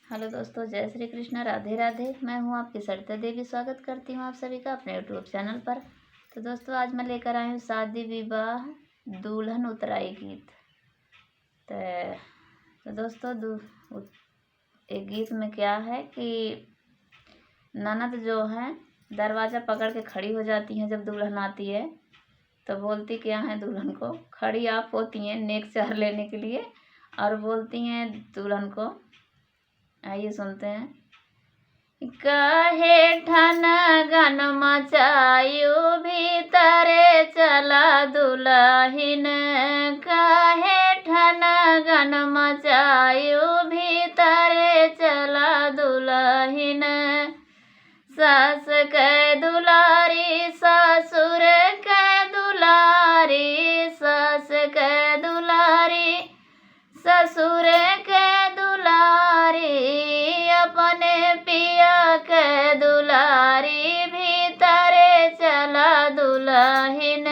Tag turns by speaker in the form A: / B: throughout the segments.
A: Hello दोस्तों, जय श्री कृष्ण, राधे राधे। मैं हूं आपकी सरिता देवी। स्वागत करती हूं आप सभी का अपने यूट्यूब चैनल पर। तो दोस्तों, आज मैं लेकर आई हूं शादी विवाह दुल्हन उतराई गीत। तो दोस्तों, एक गीत में क्या है कि ननद जो है दरवाज़ा पकड़ के खड़ी हो जाती हैं। जब दुल्हन आती है तो बोलती क्या है दुल्हन को, खड़ी आप होती हैं नेक चार लेने के लिए, और बोलती हैं दुल्हन को, आइए सुनते हैं। कहे ठन गन मचायु भीतरे चला दुल्हिन, कहे ठन गन मचायु भीतरे चला दुल्हिन। सास के दुलारी ससुर के दुलारी, सास के दुलारी ससुर के दुलारी, अपने पिया के दुलारी भीतरे चला दुल्हिन,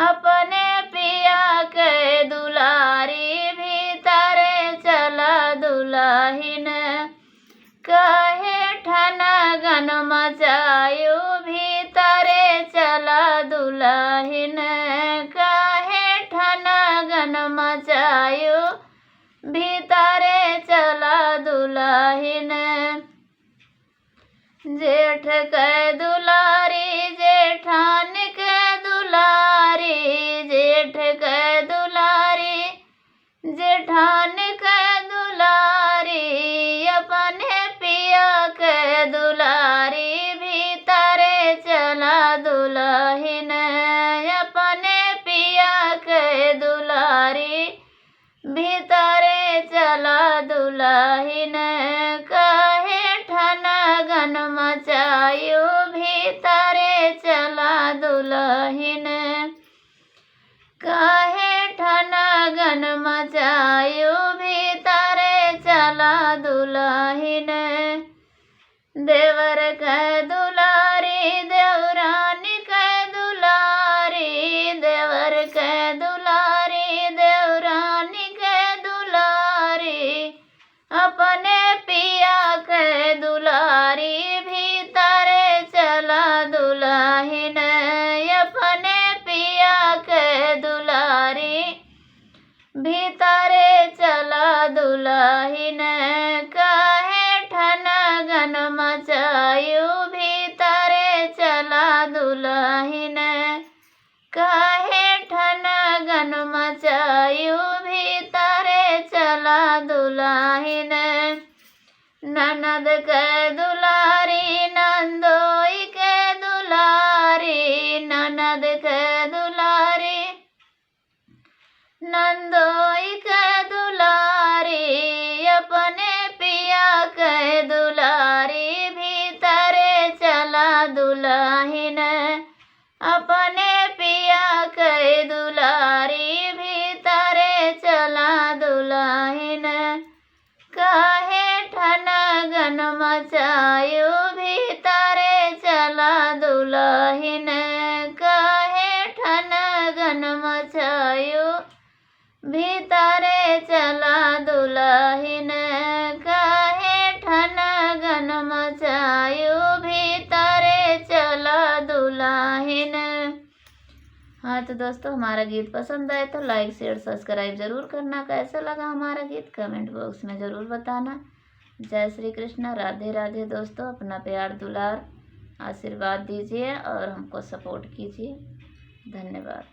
A: अपने पिया के दुलारी भीतरे चला दुल्हिन। कहे ठन गन मचायु भीतरे चला दुल्हिन, कहे ठन गन मचायु भीतरे चला दुल्हिन। जेठ के दुलारी जेठान के दुलारी, जेठ के दुलारी जेठान के दुलारी, अपने पिया के दुलारी भीतरे चला दुल्हिन, अपने पिया के दुलारी भीतरे चला दुल्हिन। कहे ठन गन मचायु भीतरे चला दुल्हिन, कहे ठन गन मचायु भीतरे चला दुल्हिन। देवर के दुलारी देवरानी के दुलारी, देवर के दुलारी देवरानी के दुलारी, अपने पिया के दुलारी भीतरे चला दुल्हिन, अपने पिया के दुलारी भीतरे चला दुल्हिन। कहे ठन गन मचायु भीतरे चला दुल्हिन, कहे ठन गन मचायु भीतरे चला दुल्हिन। ननद के दुलारी नंदोई के दुलारी, ननद के दुलारी नंदोई के दुलारी, अपने पिया के दुलारी भीतरे चला दुल्हिन, अपने पिया के दुलारी भीतरे चला दुल्हिन। कहे ठन गन मचायु भीतरे चला दुल्हिन, कहे ठन गन मचायु भीतरे चला दुल्हिन, कहे ठन गन मचायु भीतरे चला दुल्हिन। हाँ तो दोस्तों, हमारा गीत पसंद आए तो लाइक शेयर सब्सक्राइब जरूर करना। कैसा लगा हमारा गीत कमेंट बॉक्स में ज़रूर बताना। जय श्री कृष्ण, राधे राधे। दोस्तों, अपना प्यार दुलार आशीर्वाद दीजिए और हमको सपोर्ट कीजिए। धन्यवाद।